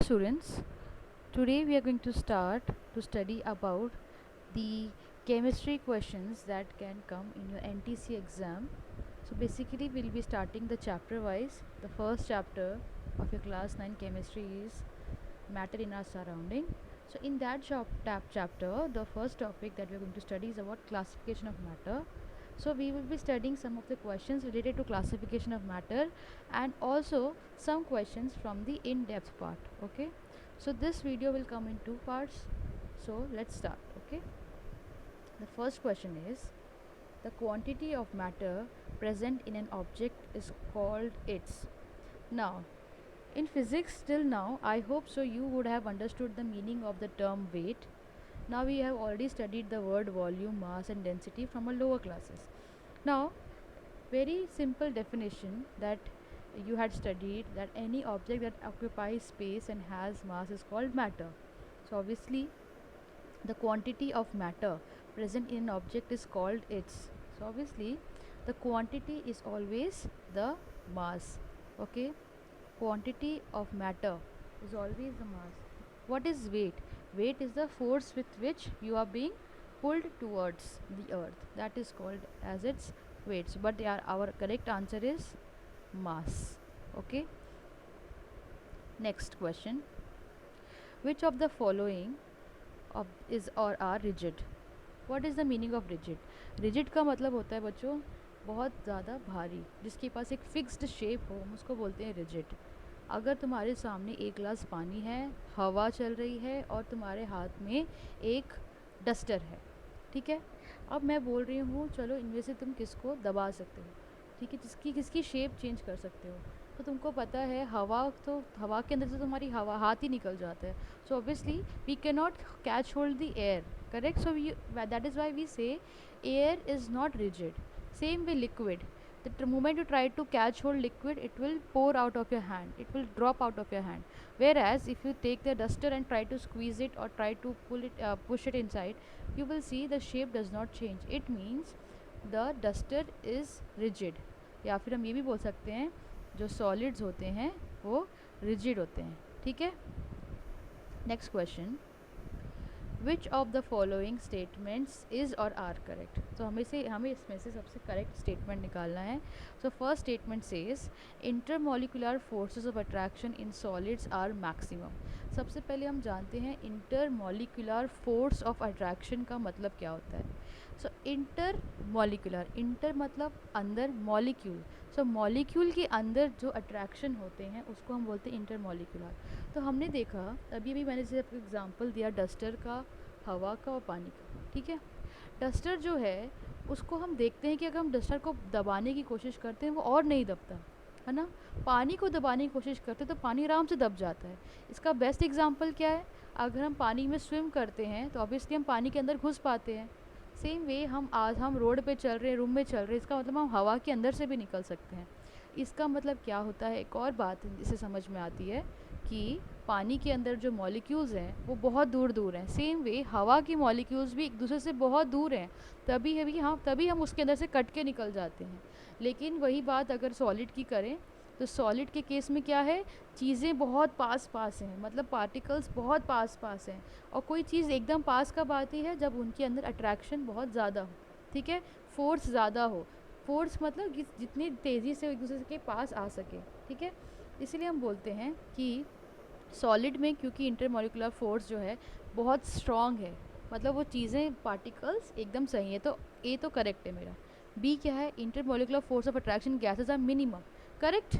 students, today we are going to start to study about the chemistry questions that can come in your NTC exam. So basically we'll be starting the chapter wise. The first chapter of your class 9 chemistry is matter in our surrounding. So in that chapter, the first topic that we're going to study is about classification of matter. So we will be studying some of the questions related to classification of matter and also some questions from the in-depth part. Okay, so this video will come in two parts. So let's start. Okay, the first question is, the quantity of matter present in an object is called its. Now, in physics till now, I hope so you would have understood the meaning of the term weight. Now we have already studied the word volume, mass and density from our lower classes. Now, very simple definition that you had studied, that any object that occupies space and has mass is called matter. So obviously the quantity of matter present in an object is called its. So obviously the quantity is always the mass. Okay, quantity of matter is always the mass. What is weight? Weight is the force with which you are being pulled towards the earth. That is called as its weights. But our correct answer is mass. Okay. Next question. Which of the following is or are rigid? What is the meaning of rigid? Rigid का मतलब होता है बच्चों बहुत ज़्यादा भारी, जिसके पास एक फिक्स्ड शेप हो, हम उसको बोलते हैं रिजिड. अगर तुम्हारे सामने एक गिलास पानी है, हवा चल रही है और तुम्हारे हाथ में एक डस्टर है, ठीक है. अब मैं बोल रही हूँ चलो इनमें से तुम किसको दबा सकते हो, ठीक है, किसकी शेप चेंज कर सकते हो. तो तुमको पता है हवा के अंदर से तुम्हारी हवा हाथ ही निकल जाता है. So obviously we can not catch hold the air, correct. So that is why we say air is not rigid. Same with liquid. The moment you try to catch hold liquid, it will pour out of your hand, it will drop out of your hand. Whereas if you take the duster and try to squeeze it or try to push it inside, you will see the shape does not change. It means the duster is rigid. या फिर हम ये भी बोल सकते हैं जो solids होते हैं वो rigid होते हैं, ठीक है. Next question. Which of the following statements is or are correct? तो हमें इसमें से सबसे करेक्ट स्टेटमेंट निकालना है. So first statement says intermolecular forces of attraction in solids are maximum. सबसे पहले हम जानते हैं इंटरमोलिकुलर फोर्स ऑफ अट्रैक्शन का मतलब क्या होता है. सो इंटरमोलिकुलर, इंटर मतलब अंदर, मॉलिक्यूल. सो मॉलिक्यूल के अंदर जो अट्रैक्शन होते हैं उसको हम बोलते हैं इंटरमोलिकुलर. तो हमने देखा अभी भी मैंने जैसे आपको एग्जांपल दिया डस्टर का, हवा का और पानी का, ठीक है. डस्टर जो है उसको हम देखते हैं कि अगर हम डस्टर को दबाने की कोशिश करते हैं वो और नहीं दबता है ना. पानी को दबाने की कोशिश करते हैं तो पानी आराम से दब जाता है. इसका बेस्ट एग्जांपल क्या है, अगर हम पानी में स्विम करते हैं तो ऑब्वियसली हम पानी के अंदर घुस पाते हैं. सेम वे हम रोड पे चल रहे हैं, रूम में चल रहे हैं, इसका मतलब हम हवा के अंदर से भी निकल सकते हैं. इसका मतलब क्या होता है, एक और बात इसे समझ में आती है कि पानी के अंदर जो मॉलिक्यूल्स हैं वो बहुत दूर दूर हैं. सेम वे हवा की मॉलिक्यूल्स भी एक दूसरे से बहुत दूर हैं, तभी हम उसके अंदर से कट के निकल जाते हैं. लेकिन वही बात अगर सॉलिड की करें तो सॉलिड के केस में क्या है, चीज़ें बहुत पास पास हैं, मतलब पार्टिकल्स बहुत पास पास हैं. और कोई चीज़ एकदम पास कब आती है, जब उनके अंदर अट्रैक्शन बहुत ज़्यादा हो, ठीक है, फोर्स ज़्यादा हो. फोर्स मतलब जितनी तेज़ी से एक दूसरे के पास आ सके, ठीक है. इसलिए हम बोलते हैं कि सॉलिड में क्योंकि इंटरमोलिकुलर फोर्स जो है बहुत स्ट्रॉन्ग है, मतलब वो चीज़ें पार्टिकल्स एकदम सही है. तो ए तो करेक्ट है मेरा. बी क्या है, intermolecular force of attraction gases are minimum, correct.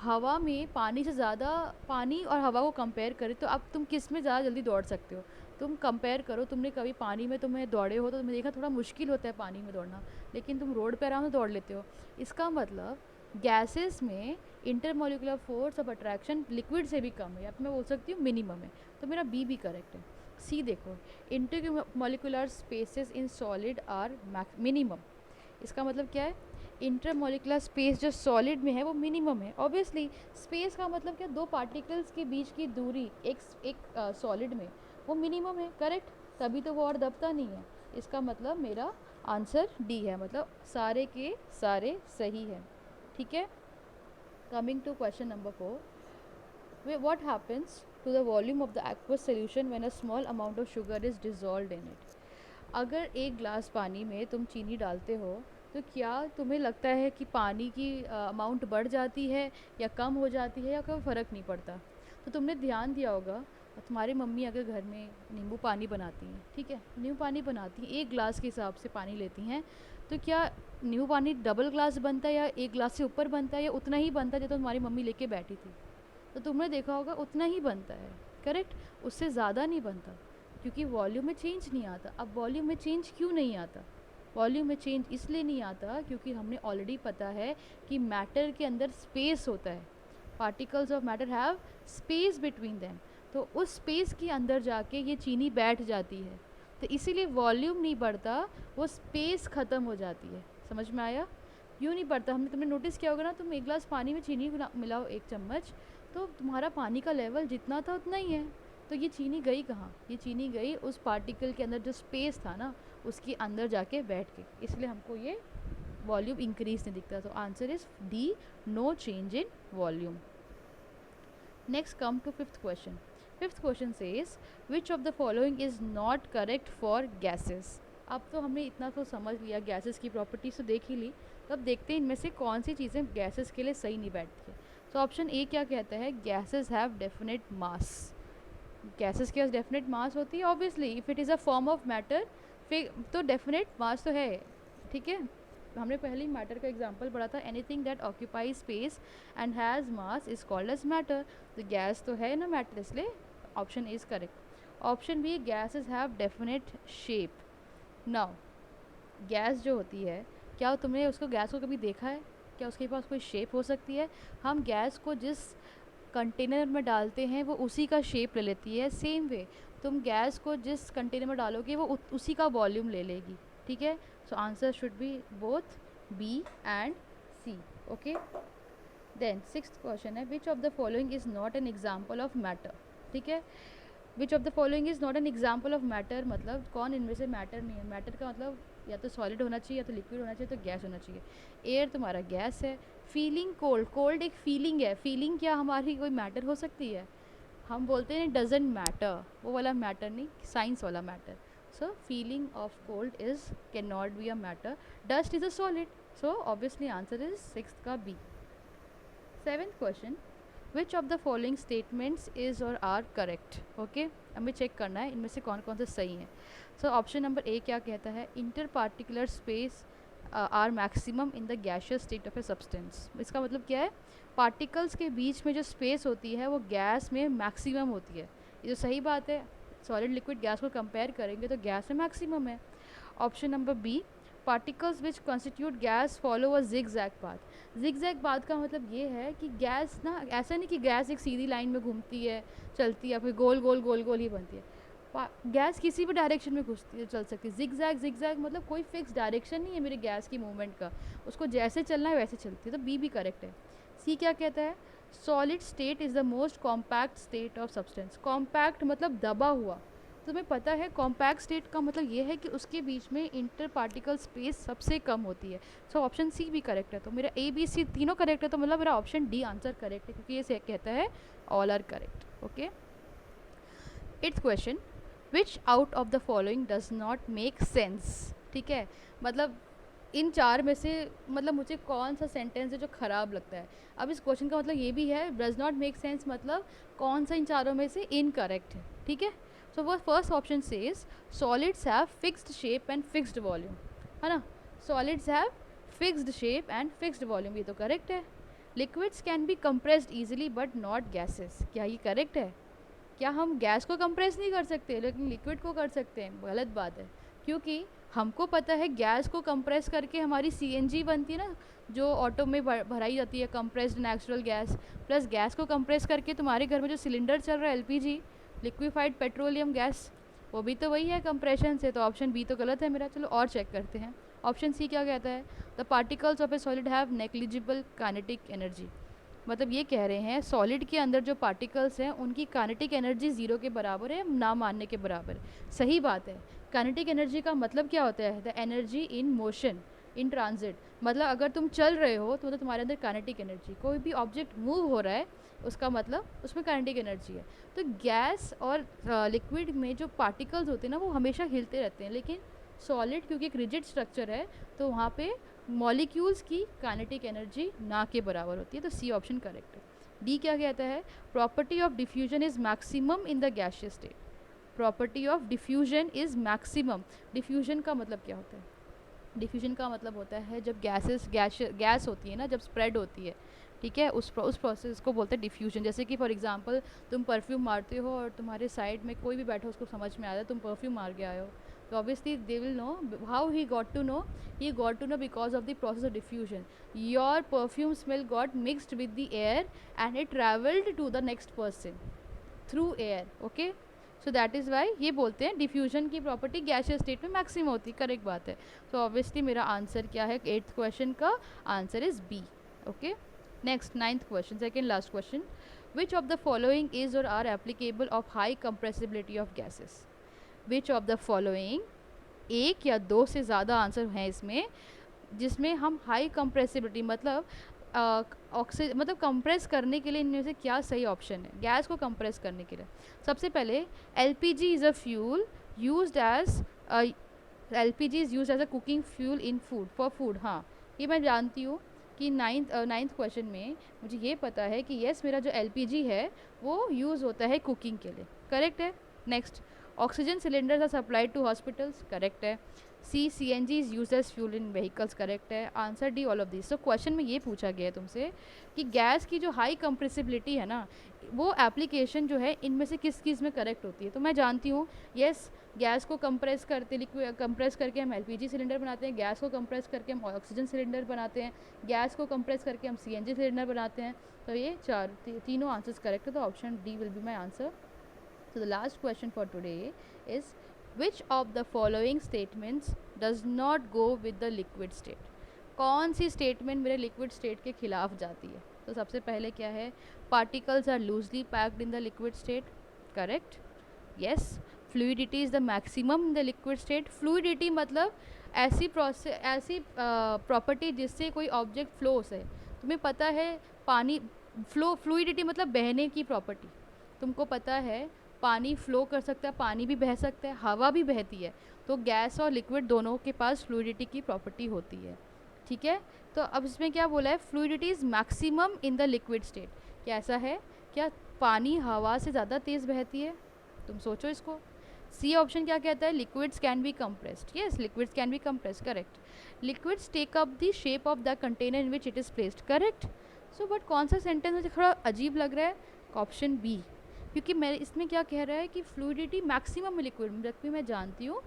हवा में पानी से ज़्यादा, पानी और हवा को कंपेयर करें तो अब तुम किस में ज़्यादा जल्दी दौड़ सकते हो. तुम कंपेयर करो, तुमने कभी पानी में तुम्हें दौड़े हो तो तुमने देखा थोड़ा मुश्किल होता है पानी में दौड़ना, लेकिन तुम रोड पर आराम से दौड़ लेते हो. इसका मतलब गैसेस में intermolecular force of attraction liquid से भी कम है, या फिर मैं बोल सकती हूँ मिनिमम है. तो मेरा बी भी करेक्ट है. सी देखो, intermolecular spaces in solid are minimum. इसका मतलब क्या है, इंटरमोलिकुलर स्पेस जो सॉलिड में है वो मिनिमम है. ऑब्वियसली स्पेस का मतलब क्या, दो पार्टिकल्स के बीच की दूरी एक सॉलिड में वो मिनिमम है, करेक्ट. तभी तो वो और दबता नहीं है. इसका मतलब मेरा आंसर डी है, मतलब सारे के सारे सही है, ठीक है. Coming to question number 4. what happens to the volume of the aqueous solution when a small amount of sugar is dissolved in it? अगर एक ग्लास पानी में तुम चीनी डालते हो तो क्या तुम्हें लगता है कि पानी की अमाउंट बढ़ जाती है या कम हो जाती है या कोई फ़र्क नहीं पड़ता? तो तुमने ध्यान दिया होगा, तुम्हारी मम्मी अगर घर में नींबू पानी बनाती हैं, ठीक है, नींबू पानी बनाती हैं, एक ग्लास के हिसाब से पानी लेती हैं, तो क्या नींबू पानी डबल ग्लास बनता है या एक ग्लास से ऊपर बनता है या उतना ही बनता है जो तुम्हारी मम्मी लेके बैठी थी? तो तुमने देखा होगा उतना ही बनता है, करेक्ट, उससे ज़्यादा नहीं बनता, क्योंकि वॉल्यूम में चेंज नहीं आता। अब वॉल्यूम में चेंज क्यों नहीं आता? वॉल्यूम में चेंज इसलिए नहीं आता क्योंकि हमने ऑलरेडी पता है कि मैटर के अंदर स्पेस होता है, particles of matter have space between them, तो उस स्पेस के अंदर जाके ये चीनी बैठ जाती है, तो इसीलिए वॉल्यूम नहीं बढ़ता, वो स्पेस ख़त्म हो जाती है। समझ में आया? यूँ नहीं बढ़ता। हमने तुमने नोटिस किया होगा ना, तुम एक गिलास पानी में चीनी मिलाओ 1 चम्मच, तो तुम्हारा पानी का लेवल जितना था उतना ही है, तो ये चीनी गई कहाँ? ये चीनी गई उस पार्टिकल के अंदर, जो स्पेस था ना उसके अंदर जाके बैठ के, इसलिए हमको ये वॉल्यूम इंक्रीज नहीं दिखता। तो answer is D, no change in volume. Next come to fifth question. Fifth question says which of the following is not correct for gases. अब तो हमने इतना तो समझ लिया, गैसेस की प्रॉपर्टीज तो देख ही ली, तो अब देखते हैं इनमें से कौन सी चीज़ें गैसेस के लिए सही नहीं बैठती है। तो ऑप्शन ए क्या कहता है? Gases have definite mass. Gases के पास डेफिनेट मास होती है, obviously if it is a form of matter, फिर तो डेफिनेट मास तो है, ठीक है। हमने पहले ही मैटर का एग्जांपल पढ़ा था, anything that occupy space and has mass is called as matter. तो गैस तो है ना मैटर, इसलिए option is correct. Option B, gases have definite shape. Now gas जो होती है, क्या तुमने उसको गैस को कभी देखा है? क्या उसके पास कोई शेप हो सकती है? हम गैस को जिस कंटेनर में डालते हैं वो उसी का शेप ले लेती है। सेम वे तुम गैस को जिस कंटेनर में डालोगे वो उसी का वॉल्यूम ले लेगी, ठीक है। So answer should be both B and C. Okay, then sixth question है which of the following is not an example of matter. ठीक है, which of the following is not an example of matter, मतलब कौन इनमें से matter नहीं है। Matter का मतलब या तो सॉलिड होना चाहिए या तो लिक्विड होना चाहिए, तो गैस होना चाहिए। एयर तुम्हारा गैस है। फीलिंग कोल्ड, कोल्ड एक फीलिंग है, फीलिंग क्या हमारी कोई मैटर हो सकती है? हम बोलते हैं डजेंट मैटर, वो वाला मैटर नहीं, साइंस वाला matter. So feeling of cold is can not be a matter. Dust is a solid, so obviously answer is sixth का B. Seventh question, which of the following statements is और are correct. Okay, हमें check करना है इनमें से कौन कौन से सही हैं। सो ऑप्शन नंबर ए क्या कहता है? Inter particular space are maximum in the gaseous state of a substance. इसका मतलब क्या है? पार्टिकल्स के बीच में जो स्पेस होती है वो गैस में मैक्सिमम होती है। ये तो सही बात है, सॉलिड लिक्विड गैस को कंपेयर करेंगे तो गैस में मैक्सिमम है। Option number B, particles which constitute gas follow a zigzag path. Zigzag path का मतलब ये है कि गैस ना, ऐसा नहीं कि गैस एक सीधी लाइन में घूमती है, चलती है, फिर गोल गोल गोल गोल ही बनती है। गैस किसी भी डायरेक्शन में घुसती है, चल सकती है। जिग जैग मतलब कोई फिक्स डायरेक्शन नहीं है मेरे गैस की मूवमेंट का, उसको जैसे चलना है वैसे चलती है। तो बी भी करेक्ट है। सी क्या कहता है? Solid state is the most compact state of substance. Compact मतलब दबा हुआ। तुम्हें पता है कॉम्पैक्ट स्टेट का मतलब ये है कि उसके बीच में इंटर पार्टिकल स्पेस सबसे कम होती है। सो ऑप्शन सी भी करेक्ट है। तो मेरा ए बी सी तीनों करेक्ट है, तो मतलब मेरा ऑप्शन डी आंसर करेक्ट है, क्योंकि ये कहता है all are correct. Okay, eighth question, which out of the following does not make sense. ठीक है, मतलब इन चार में से मतलब मुझे कौन सा सेंटेंस है जो ख़राब लगता है। अब इस क्वेश्चन का मतलब ये भी है, डज नॉट मेक सेंस मतलब कौन सा इन चारों में से इनकरेक्ट है। ठीक है, सो वो first option says solids have fixed shape and fixed volume, है ना। Solids have fixed shape and fixed volume, ये तो करेक्ट है। Liquids can be compressed easily but not gases, क्या ये करेक्ट है? क्या हम गैस को कंप्रेस नहीं कर सकते लेकिन लिक्विड को कर सकते हैं? गलत बात है, क्योंकि हमको पता है गैस को कंप्रेस करके हमारी सीएनजी बनती है ना, जो ऑटो में भराई जाती है, compressed natural gas. Plus gas को कंप्रेस करके तुम्हारे घर में जो सिलेंडर चल रहा है एलपीजी, लिक्विफाइड पेट्रोलियम गैस, वो भी तो वही है कंप्रेशन से। तो ऑप्शन बी तो गलत है मेरा। चलो और चेक करते हैं। ऑप्शन सी क्या कहता है? The particles of A solid have negligible kinetic energy. मतलब ये कह रहे हैं सॉलिड के अंदर जो पार्टिकल्स हैं उनकी काइनेटिक एनर्जी ज़ीरो के बराबर है, ना मानने के बराबर। सही बात है। काइनेटिक एनर्जी का मतलब क्या होता है? The energy in motion in transit मतलब अगर तुम चल रहे हो तो मतलब तुम्हारे अंदर काइनेटिक एनर्जी, कोई भी ऑब्जेक्ट मूव हो रहा है उसका मतलब उसमें काइनेटिक एनर्जी है। तो गैस और लिक्विड में जो पार्टिकल्स होते हैं ना वो हमेशा हिलते रहते हैं, लेकिन सॉलिड क्योंकि एक रिजिड स्ट्रक्चर है तो वहाँ पे मॉलिक्यूल्स की काइनेटिक एनर्जी ना के बराबर होती है। तो सी ऑप्शन करेक्ट है। डी क्या कहता है, property of diffusion is maximum in the gaseous state. Property of diffusion is maximum. Diffusion का मतलब क्या होता है, डिफ्यूजन का मतलब होता है जब गैस होती है ना, जब स्प्रेड होती है, ठीक है, उस प्रोसेस को बोलते हैं डिफ्यूजन। जैसे कि फॉर एग्जांपल तुम परफ्यूम मारते हो और तुम्हारे साइड में कोई भी बैठा हो उसको समझ में आ जाए तुम परफ्यूम मार के आए हो, तो obviously they will know how he got to know, he got to know because of the process of diffusion. Your perfume smell got mixed with the air and it travelled to the next person through air. Okay, so that is why ये बोलते हैं diffusion की property gaseous state में maximum होती है। Correct बात है। तो ऑब्वियसली मेरा आंसर क्या है, 8th क्वेश्चन का answer is B. Okay, next 9th question, second last question. Which of the following is और are applicable of high compressibility of gases. Which of the following, एक या दो से ज़्यादा आंसर हैं इसमें जिसमें हम हाई कंप्रेसिबिलिटी मतलब ऑक्सीजन मतलब कंप्रेस करने के लिए इनमें से क्या सही ऑप्शन है गैस को कंप्रेस करने के लिए। सबसे पहले LPG is a fuel used as LPG is used as a cooking fuel in food for food. हाँ, ये मैं जानती हूँ कि नाइन्थ क्वेश्चन में मुझे ये पता है कि येस मेरा जो एलपीजी है वो यूज़ होता है कुकिंग के लिए। करेक्ट है। Next, oxygen cylinders are supplied to hospitals. Correct है। C CNG is use as fuel in vehicles. Correct है। Answer D all of this. तो क्वेश्चन में ये पूछा गया है तुमसे कि गैस की जो हाई कंप्रेसिबिलिटी है ना वो एप्लीकेशन जो है इनमें से किस चीज़ में करेक्ट होती है। तो मैं जानती हूँ येस गैस को कंप्रेस करते लिक्विड कंप्रेस करके हम एलपीजी सिलेंडर बनाते हैं, गैस को कंप्रेस करके हम ऑक्सीजन सिलेंडर बनाते हैं, गैस को कंप्रेस करके हम सीएनजी सिलेंडर बनाते हैं। तो ये तीनों आंसर्स करेक्ट है। तो option D will be my answer. So the last question for today is which of the following statements does not go with the liquid state। कौन सी स्टेटमेंट मेरे लिक्विड स्टेट के खिलाफ जाती है। तो सबसे पहले क्या है, particles are loosely packed in the liquid state. Correct. Yes. Fluidity is the maximum in the liquid state. Fluidity मतलब ऐसी प्रॉपर्टी जिससे कोई ऑब्जेक्ट फ्लोस है। तुम्हें पता है पानी फ्लूइडिटी मतलब बहने की प्रॉपर्टी। तुमको पता है पानी फ्लो कर सकता है, पानी भी बह सकता है, हवा भी बहती है। तो गैस और लिक्विड दोनों के पास फ्लूइडिटी की प्रॉपर्टी होती है। ठीक है। तो अब इसमें क्या बोला है, fluidity is maximum in the liquid state. क्या ऐसा है क्या पानी हवा से ज़्यादा तेज़ बहती है? तुम सोचो इसको। सी ऑप्शन क्या कहता है, liquids can be compressed. Yes, liquids can be compressed. Correct. Liquids take up the shape of the container in which it is placed. Correct. So but कौन सा सेंटेंस मुझे थोड़ा अजीब लग रहा है, ऑप्शन बी, क्योंकि मैं इसमें क्या कह रहा है कि फ्लूइडिटी मैक्सिमम लिक्विड में, जबकि मैं जानती हूँ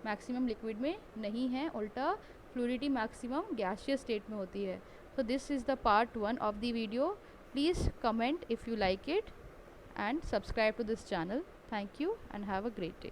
मैक्सिमम लिक्विड में नहीं है, उल्टा फ्लूइडिटी मैक्सिमम गैसियस स्टेट में होती है। So this is the part 1 of the video. Please comment if you like it and subscribe to this channel. Thank you and have a great day.